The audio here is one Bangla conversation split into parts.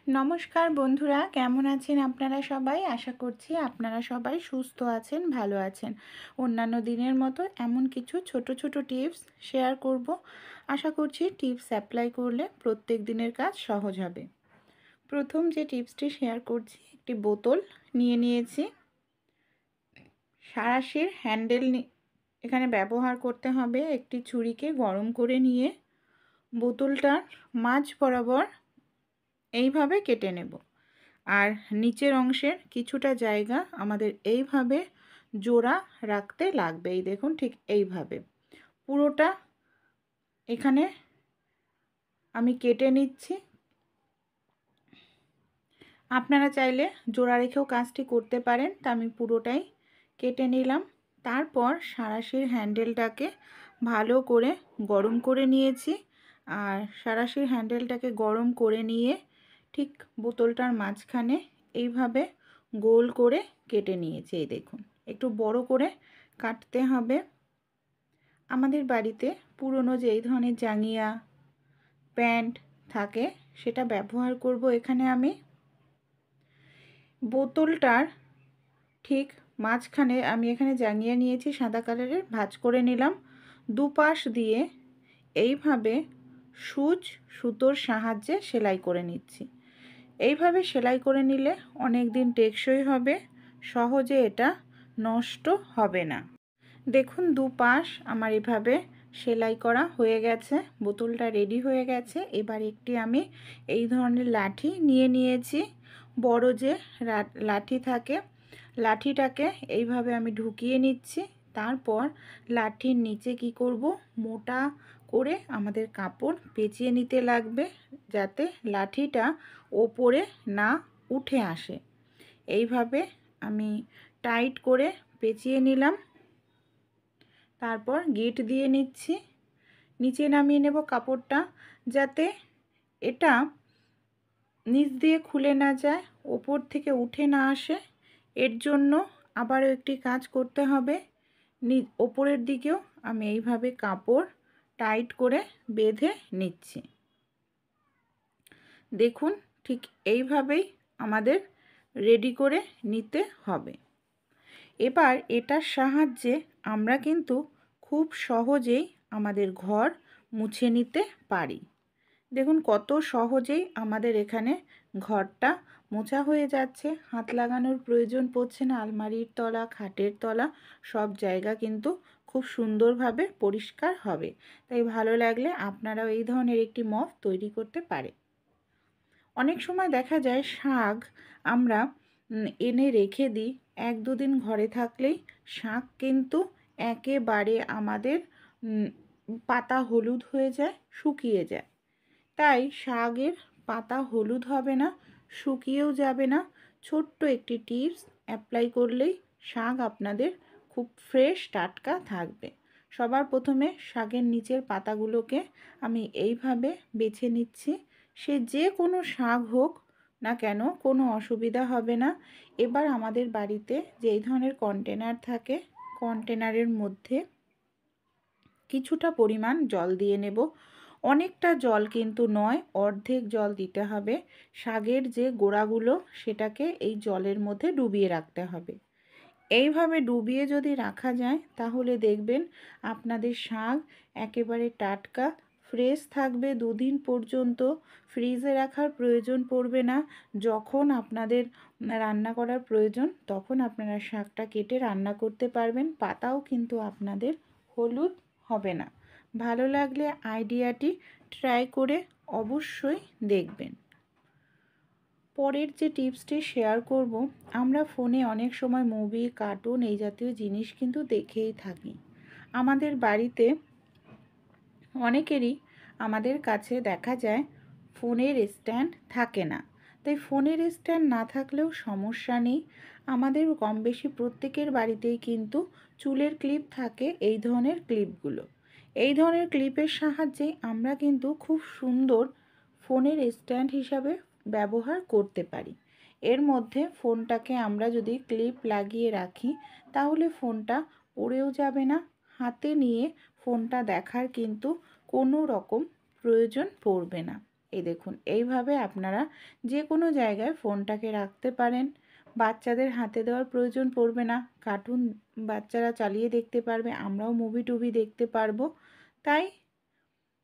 নমস্কার বন্ধুরা, কেমন আছেন আপনারা সবাই? আশা করছি আপনারা সবাই সুস্থ আছেন, ভালো আছেন। অন্যান্য দিনের মতো এমন কিছু ছোট ছোট টিপস শেয়ার করব। আশা করছি টিপস অ্যাপ্লাই করলে প্রত্যেক দিনের কাজ সহজ হবে। প্রথম যে টিপসটি শেয়ার করছি, একটি বোতল নিয়ে নিয়েছি। সাঁড়াশির হ্যান্ডেল এখানে ব্যবহার করতে হবে। একটি ছুরিকে গরম করে নিয়ে বোতলটার মাঝ বরাবর এইভাবে কেটে নেব। আর নিচের অংশের কিছুটা জায়গা আমাদের এইভাবে জোড়া রাখতে লাগবে। এই দেখুন, ঠিক এইভাবে পুরোটা এখানে আমি কেটে নিচ্ছি। আপনারা চাইলে জোড়া রেখেও কাজটি করতে পারেন, তা আমি পুরোটাই কেটে নিলাম। তারপর সাঁড়াশির হ্যান্ডেলটাকে ভালো করে গরম করে নিয়েছি। আর সাঁড়াশির হ্যান্ডেলটাকে গরম করে নিয়ে ঠিক বোতলটার মাঝখানে এইভাবে গোল করে কেটে নিয়েছি। এই দেখুন, একটু বড় করে কাটতে হবে। আমাদের বাড়িতে পুরনো যে এই ধরনের জাঙ্গিয়া প্যান্ট থাকে সেটা ব্যবহার করব এখানে আমি। বোতলটার ঠিক মাঝখানে আমি এখানে জাঙ্গিয়া নিয়েছি সাদা কালারের, ভাঁজ করে নিলাম। দুপাশ দিয়ে এইভাবে সুতোর সাহায্যে সেলাই করে নিচ্ছি। এইভাবে সেলাই করে নিলে অনেক দিন টেকসই হবে, সহজে এটা নষ্ট হবে না। দেখুন, দুপাশ আমার এভাবে সেলাই করা হয়ে গেছে, বোতলটা রেডি হয়ে গেছে। এবার একটি আমি এই ধরনের লাঠি নিয়ে নিয়েছি। বড় যে লাঠি থাকে, লাঠিটাকে এইভাবে আমি ঢুকিয়ে নিচ্ছি। তারপর লাঠির নিচে কি করব, মোটা করে আমাদের কাপড় পেঁচিয়ে নিতে লাগবে, যাতে লাঠিটা ওপরে না উঠে আসে। এইভাবে আমি টাইট করে পেঁচিয়ে নিলাম। তারপর গিট দিয়ে নিচ্ছি। নিচে নামিয়ে নেব কাপড়টা, যাতে এটা নিচ দিয়ে খুলে না যায়, ওপর থেকে উঠে না আসে। এর জন্য আবারও একটি কাজ করতে হবে। ওপরের দিকেও আমি এইভাবে কাপড় টাইট করে বেঁধে নিচ্ছি। দেখুন, ঠিক এইভাবেই আমাদের রেডি করে নিতে হবে। এবার এটার সাহায্যে আমরা কিন্তু খুব সহজেই আমাদের ঘর মুছে নিতে পারি। দেখুন কত সহজেই আমাদের এখানে ঘরটা মোছা হয়ে যাচ্ছে। হাত লাগানোর প্রয়োজন পড়ছে না। আলমারির তলা, খাটের তলা সব জায়গা কিন্তু খুব সুন্দরভাবে পরিষ্কার হবে। তাই ভালো লাগলে আপনারাও এই ধরনের একটি মপ তৈরি করতে পারে। অনেক সময় দেখা যায় শাক আমরা এনে রেখে দিই, 1-2 দিন ঘরে থাকলেই শাক কিন্তু একেবারে আমাদের পাতা হলুদ হয়ে যায়, শুকিয়ে যায়। তাই শাকের পাতা হলুদ হবে না, শুকিয়েও যাবে না। ছোট্ট একটি টিপস অ্যাপ্লাই করলেই শাক আপনাদের খুব ফ্রেশ টাটকা থাকবে। সবার প্রথমে শাকের নিচের পাতাগুলোকে আমি এইভাবে বেছে নিচ্ছি। সে যে কোনো শাক হোক না কেন, কোনো অসুবিধা হবে না। এবার আমাদের বাড়িতে যে এই ধরনের কন্টেনার থাকে, কন্টেনারের মধ্যে কিছুটা পরিমাণ জল দিয়ে নেব। অনেকটা জল কিন্তু নয়, অর্ধেক জল দিতে হবে। শাকের যে গোড়াগুলো সেটাকে এই জলের মধ্যে ডুবিয়ে রাখতে হবে। এইভাবে ডুবিয়ে যদি রাখা যায় তাহলে দেখবেন আপনাদের শাক একেবারে টাটকা ফ্রেশ থাকবে। 2 দিন পর্যন্ত ফ্রিজে রাখার প্রয়োজন পড়বে না। যখন আপনাদের রান্না করার প্রয়োজন তখন আপনারা শাকটা কেটে রান্না করতে পারবেন। পাতাও কিন্তু আপনাদের হলুদ হবে না। ভালো লাগলে আইডিয়াটি ট্রাই করে অবশ্যই দেখবেন। পরের যে টিপসটি শেয়ার করব, আমরা ফোনে অনেক সময় মুভি, কার্টুন এই জাতীয় জিনিস কিন্তু দেখেই থাকি। আমাদের বাড়িতে অনেকেরই আমাদের কাছে দেখা যায় ফোনের স্ট্যান্ড থাকে না। তাই ফোনের স্ট্যান্ড না থাকলেও সমস্যা নেই। আমাদের কম বেশি প্রত্যেকের বাড়িতেই কিন্তু চুলের ক্লিপ থাকে, এই ধরনের ক্লিপগুলো। এই ধরনের ক্লিপের সাহায্যে আমরা কিন্তু খুব সুন্দর ফোনের স্ট্যান্ড হিসাবে ব্যবহার করতে পারি। এর মধ্যে ফোনটাকে আমরা যদি ক্লিপ লাগিয়ে রাখি তাহলে ফোনটা পড়েও যাবে না। হাতে নিয়ে ফোনটা দেখার কিন্তু কোনো রকম প্রয়োজন পড়বে না। এই দেখুন, এইভাবে আপনারা যে কোনো জায়গায় ফোনটাকে রাখতে পারেন। বাচ্চাদের হাতে দেওয়ার প্রয়োজন পড়বে না, কার্টুন বাচ্চারা চালিয়ে দেখতে পারবে, আমরাও মুভি টুভি দেখতে পারবো। তাই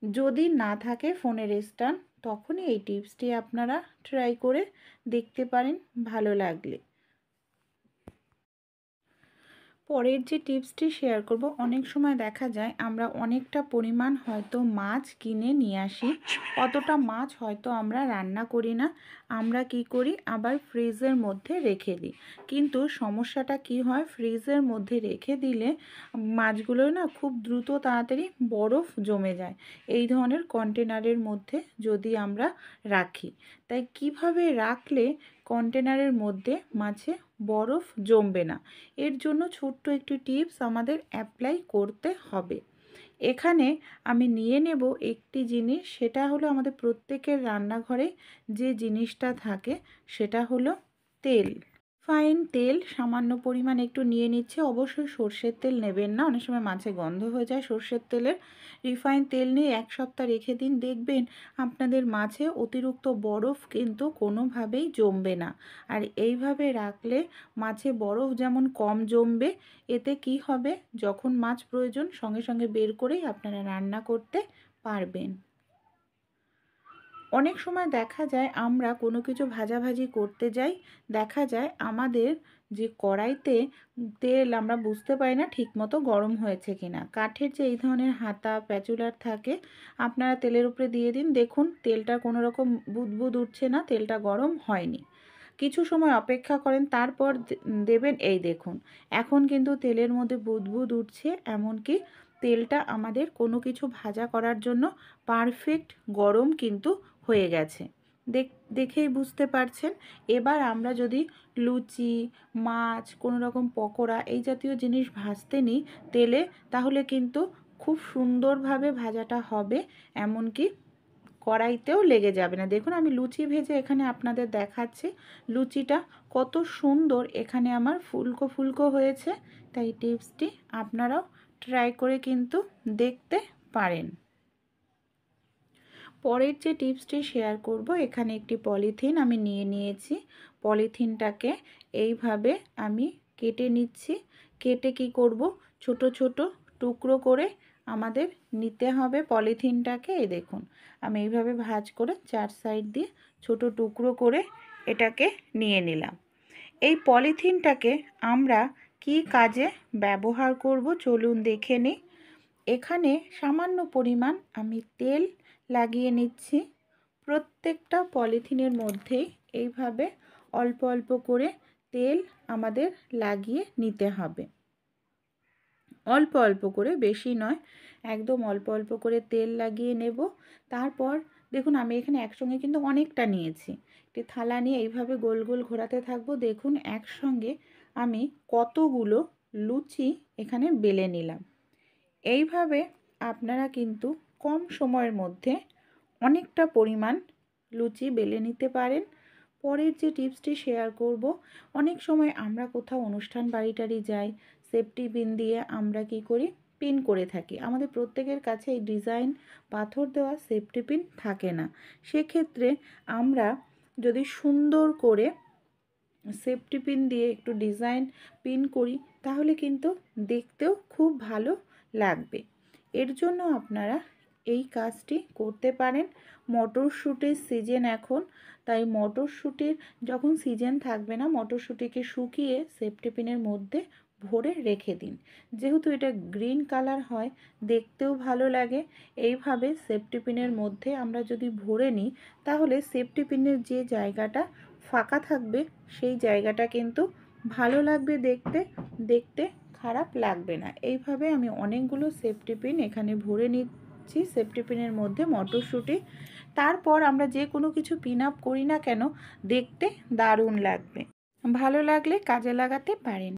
যদি না থাকে ফোনের স্ট্যান্ড, তখনই এই টিপসটি আপনারা ট্রাই করে দেখতে পারেন ভালো লাগলে। পরের যে টিপসটি শেয়ার করব, অনেক সময় দেখা যায় আমরা অনেকটা পরিমাণ হয়তো মাছ কিনে নিয়ে আসি, অতটা মাছ হয়তো আমরা রান্না করি না, আমরা কি করি আবার ফ্রিজের মধ্যে রেখে দিই। কিন্তু সমস্যাটা কি হয়, ফ্রিজের মধ্যে রেখে দিলে মাছগুলো না খুব দ্রুত তাড়াতাড়ি বরফ জমে যায় এই ধরনের কন্টেনারের মধ্যে যদি আমরা রাখি। তাই কিভাবে রাখলে কন্টেনারের মধ্যে মাছে বরফ জমবে না, এর জন্য ছোট্ট একটি টিপস আমাদের অ্যাপ্লাই করতে হবে। এখানে আমি নিয়ে নেব একটি জিনিস, সেটা হলো আমাদের প্রত্যেকের রান্নাঘরে যে জিনিসটা থাকে সেটা হলো তেল। রিফাইন তেল সামান্য পরিমাণ একটু নিয়ে নিচ্ছে। অবশ্যই সর্ষের তেল নেবেন না, অনেক সময় মাছে গন্ধ হয়ে যায় সর্ষের তেলের। রিফাইন তেল নিয়ে 1 সপ্তাহ রেখে দিন, দেখবেন আপনাদের মাছে অতিরিক্ত বরফ কিন্তু কোনোভাবেই জমবে না। আর এইভাবে রাখলে মাছে বরফ যেমন কম জমবে, এতে কি হবে, যখন মাছ প্রয়োজন সঙ্গে সঙ্গে বের করেই আপনারা রান্না করতে পারবেন। অনেক সময় দেখা যায় আমরা কোনো কিছু ভাজাভাজি করতে যাই, দেখা যায় আমাদের যে কড়াইতে তেল আমরা বুঝতে পারি না ঠিকমতো গরম হয়েছে কিনা। কাঠের যে এই ধরনের হাতা প্যাচুলার থাকে, আপনারা তেলের উপরে দিয়ে দিন, দেখুন তেলটা কোনো রকম বুদবুদ উঠছে না, তেলটা গরম হয়নি। কিছু সময় অপেক্ষা করেন, তারপর দেবেন, এই দেখুন এখন কিন্তু তেলের মধ্যে বুদবুদ উঠছে, এমনকি তেলটা আমাদের কোনো কিছু ভাজা করার জন্য পারফেক্ট গরম কিন্তু হয়ে গেছে। দেখেই বুঝতে পারছেন। এবার আমরা যদি লুচি, মাছ, কোনো রকম পকোড়া এই জাতীয় জিনিস ভাজতে নিই তেলে, তাহলে কিন্তু খুব সুন্দরভাবে ভাজাটা হবে, এমনকি কড়াইতেও লেগে যাবে না। দেখুন আমি লুচি ভেজে এখানে আপনাদের দেখাচ্ছি, লুচিটা কত সুন্দর এখানে আমার ফুলকো ফুলকো হয়েছে। তাই টিপসটি আপনারাও ট্রাই করে কিন্তু দেখতে পারেন। পরের যে টিপসটি শেয়ার করব, এখানে একটি পলিথিন আমি নিয়ে নিয়েছি। পলিথিনটাকে এইভাবে আমি কেটে নিচ্ছি। কেটে কি করব, ছোট ছোট টুকরো করে আমাদের নিতে হবে পলিথিনটাকে। এই দেখুন আমি এইভাবে ভাঁজ করে 4 সাইড দিয়ে ছোট টুকরো করে এটাকে নিয়ে নিলাম। এই পলিথিনটাকে আমরা কি কাজে ব্যবহার করব চলুন দেখে নিই। এখানে সামান্য পরিমাণ আমি তেল লাগিয়ে নিচ্ছি। প্রত্যেকটা পলিথিনের মধ্যেই এইভাবে অল্প অল্প করে তেল আমাদের লাগিয়ে নিতে হবে। অল্প অল্প করে, বেশি নয়, একদম অল্প অল্প করে তেল লাগিয়ে নেব। তারপর দেখুন আমি এখানে একসঙ্গে কিন্তু অনেকটা নিয়েছি। একটি থালা নিয়ে এইভাবে গোল গোল ঘোরাতে থাকবো। দেখুন একসঙ্গে আমি কতগুলো লুচি এখানে বেলে নিলাম। এইভাবে আপনারা কিন্তু কম সময়ের মধ্যে অনেকটা পরিমাণ লুচি বেলে নিতে পারেন। পরের যে টিপসটি শেয়ার করব, অনেক সময় আমরা কোথাও অনুষ্ঠান বাড়ি যাই, সেফটি পিন দিয়ে আমরা কি করি, পিন করে থাকি। আমাদের প্রত্যেকের কাছে এই ডিজাইন পাথর দেওয়া সেফটি পিন থাকে না। সেক্ষেত্রে আমরা যদি সুন্দর করে সেফটি পিন দিয়ে একটু ডিজাইন পিন করি, তাহলে কিন্তু দেখতেও খুব ভালো লাগবে। এর জন্য আপনারা এই কাজটি করতে পারেন। মটরশুঁটির সিজন এখন, তাই মটরশুঁটির যখন সিজন থাকবে না, মটরশুঁটিকে শুকিয়ে সেফটি পিনের মধ্যে ভরে রেখে দিন। যেহেতু এটা গ্রিন কালার হয়, দেখতেও ভালো লাগে। এইভাবে সেফটি পিনের মধ্যে আমরা যদি ভরে নিই, তাহলে সেফটি পিনের যে জায়গাটা ফাঁকা থাকবে সেই জায়গাটা কিন্তু ভালো লাগবে দেখতে, দেখতে খারাপ লাগবে না। এইভাবে আমি অনেকগুলো সেফটি পিন এখানে ভরে নিচ্ছি সেফটি পিনের মধ্যে মটরশুঁটি। তারপর আমরা যে কোনো কিছু পিন আপ করি না কেন, দেখতে দারুণ লাগবে। ভালো লাগলে কাজে লাগাতে পারেন।